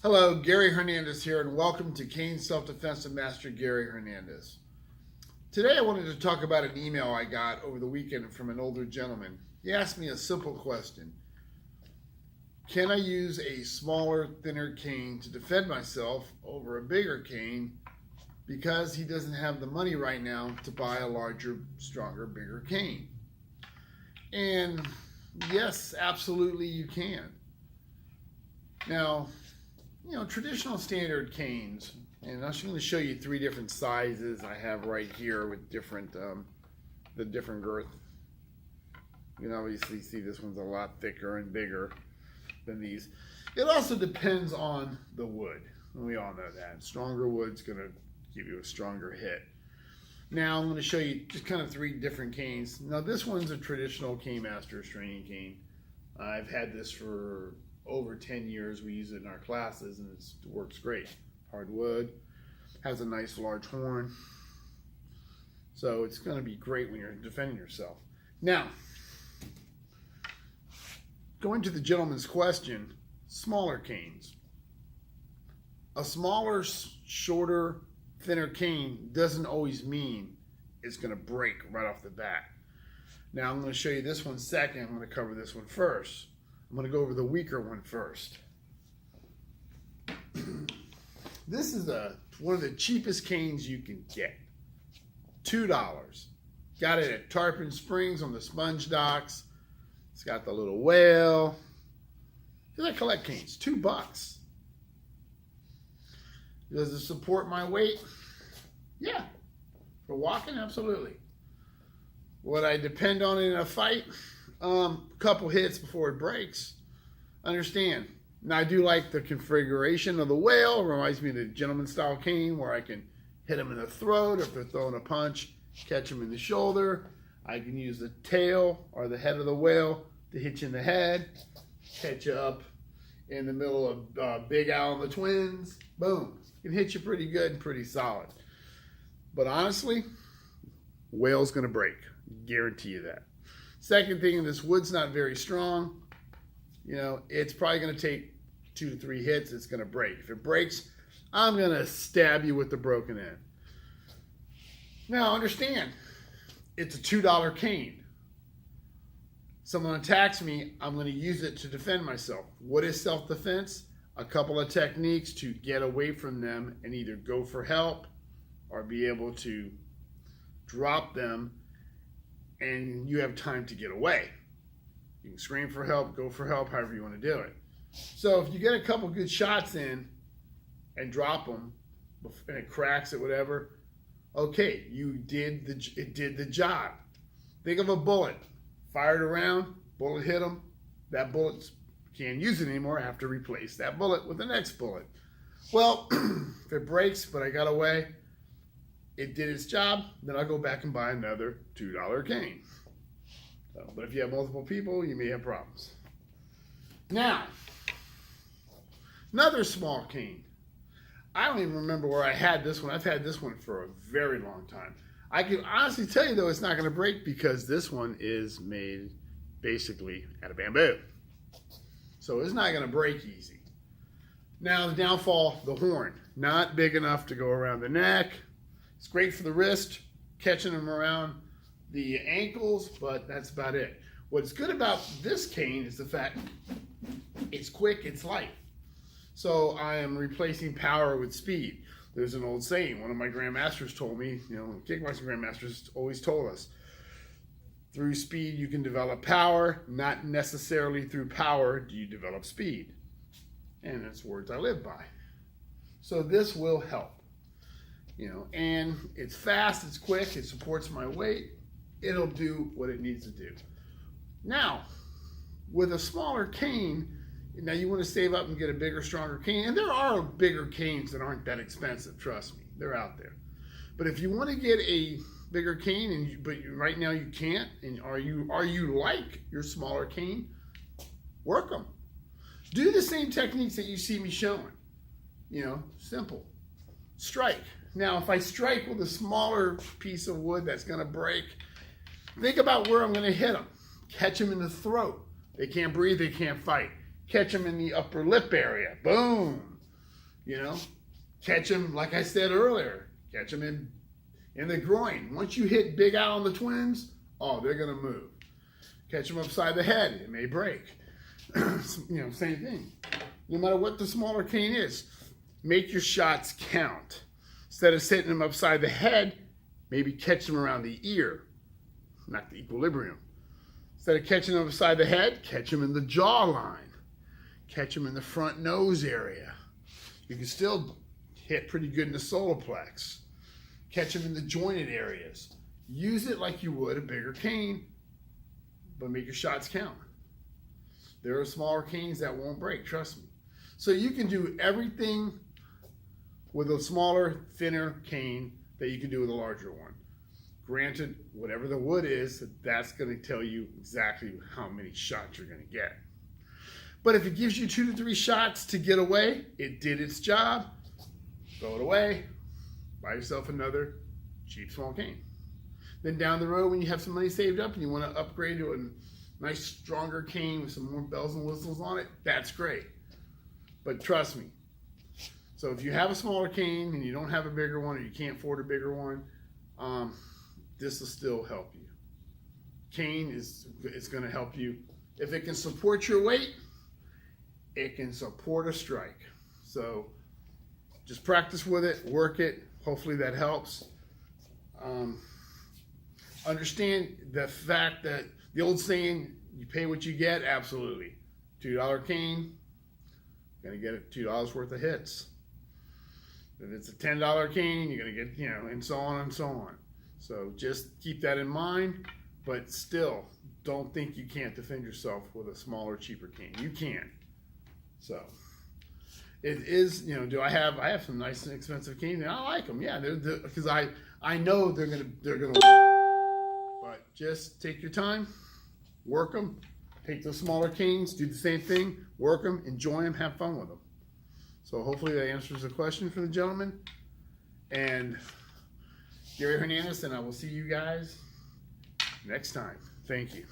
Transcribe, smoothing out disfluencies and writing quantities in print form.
Hello, Gary Hernandez here, and welcome to Cane Self-Defense and Master Gary Hernandez. Today I wanted to talk about an email I got over the weekend from an older gentleman. He asked me a simple question. Can I use a smaller, thinner cane to defend myself over a bigger cane because he doesn't have the money right now to buy a larger, stronger, bigger cane? And yes, absolutely you can. Now, traditional standard canes, and I'm just going to show you three different sizes I have right here with different, the different girth. You can obviously see this one's a lot thicker and bigger than these. It also depends on the wood. We all know that. Stronger wood's going to give you a stronger hit. Now I'm going to show you just kind of three different canes. Now this one's a traditional Cane Masters training cane. I've had this for over 10 years. We use it in our classes and it works great. Hardwood, has a nice large horn, so it's going to be great when you're defending yourself. Now, going to the gentleman's question, smaller canes. A smaller, shorter, thinner cane doesn't always mean it's going to break right off the bat. Now I'm going to show you this one second. I'm going to cover this one first. I'm going to go over the weaker one first. This is one of the cheapest canes you can get. $2. Got it at Tarpon Springs on the sponge docks. It's got the little whale. I collect canes, $2. Does it support my weight? Yeah. For walking, absolutely. Would I depend on it in a fight? A couple hits before it breaks. Understand. Now I do like the configuration of the whale. It reminds me of the gentleman style cane where I can hit them in the throat, or if they're throwing a punch, catch them in the shoulder. I can use the tail or the head of the whale to hit you in the head, catch you up in the middle of Big Al and the Twins. Boom. Can hit you pretty good and pretty solid. But honestly, whale's going to break. Guarantee you that. Second thing, this wood's not very strong. It's probably going to take 2 to 3 hits. It's going to break. If it breaks, I'm going to stab you with the broken end. Now, understand, it's a $2 cane. Someone attacks me, I'm going to use it to defend myself. What is self-defense? A couple of techniques to get away from them and either go for help or be able to drop them, and you have time to get away. You can scream for help, go for help, however you want to do it. So if you get a couple good shots in and drop them, and it cracks it, whatever, okay, it did the job. Think of a bullet. Fired around, bullet hit them. That bullet, can't use it anymore. I have to replace that bullet with the next bullet. Well, if it breaks, but I got away, it did its job, then I'll go back and buy another $2 cane. But if you have multiple people, you may have problems. Now, another small cane. I don't even remember where I had this one. I've had this one for a very long time. I can honestly tell you, though, it's not going to break because this one is made basically out of bamboo. So it's not going to break easy. Now, the downfall, the horn. Not big enough to go around the neck. It's great for the wrist, catching them around the ankles, but that's about it. What's good about this cane is the fact it's quick, it's light. So I am replacing power with speed. There's an old saying, one of my grandmasters told me, kickboxing grandmasters always told us, through speed you can develop power, not necessarily through power do you develop speed. And that's words I live by. So this will help. And it's fast, it's quick, it supports my weight. It'll do what it needs to do. Now, with a smaller cane, now you want to save up and get a bigger, stronger cane. And there are bigger canes that aren't that expensive, trust me. They're out there. But if you want to get a bigger cane, but right now you can't, and are you like your smaller cane, work them. Do the same techniques that you see me showing. Simple. Strike. Now, if I strike with a smaller piece of wood that's going to break, think about where I'm going to hit them. Catch them in the throat. They can't breathe, they can't fight. Catch them in the upper lip area. Boom. You know, catch them, like I said earlier, catch them in the groin. Once you hit big out on the twins, oh, they're going to move. Catch them upside the head, it may break. You know, same thing. No matter what the smaller cane is, make your shots count. Instead of setting them upside the head, maybe catch them around the ear, not the equilibrium. Instead of catching them upside the head, catch them in the jawline. Catch them in the front nose area. You can still hit pretty good in the solar plex. Catch them in the jointed areas. Use it like you would a bigger cane, but make your shots count. There are smaller canes that won't break, trust me. So you can do everything with a smaller, thinner cane that you can do with a larger one. Granted, whatever the wood is, that's going to tell you exactly how many shots you're going to get. But if it gives you 2 to 3 shots to get away, it did its job. Throw it away. Buy yourself another cheap small cane. Then down the road, when you have some money saved up and you want to upgrade to a nice stronger cane with some more bells and whistles on it, that's great. But trust me. So if you have a smaller cane and you don't have a bigger one, or you can't afford a bigger one, this will still help you. Cane it's going to help you. If it can support your weight, it can support a strike. So just practice with it, work it. Hopefully that helps. Understand the fact that the old saying, you pay what you get, absolutely. $2 cane, gonna get it $2 worth of hits. If it's a $10 cane, you're gonna get, you know, and so on and so on. So just keep that in mind, but still, don't think you can't defend yourself with a smaller, cheaper cane. You can. So it is, you know, I have some nice and expensive canes, and I like them. Yeah, because I know they're gonna work. But just take your time, work them. Take those smaller canes, do the same thing, work them, enjoy them, have fun with them. So hopefully that answers the question for the gentleman. And Gary Hernandez, and I will see you guys next time. Thank you.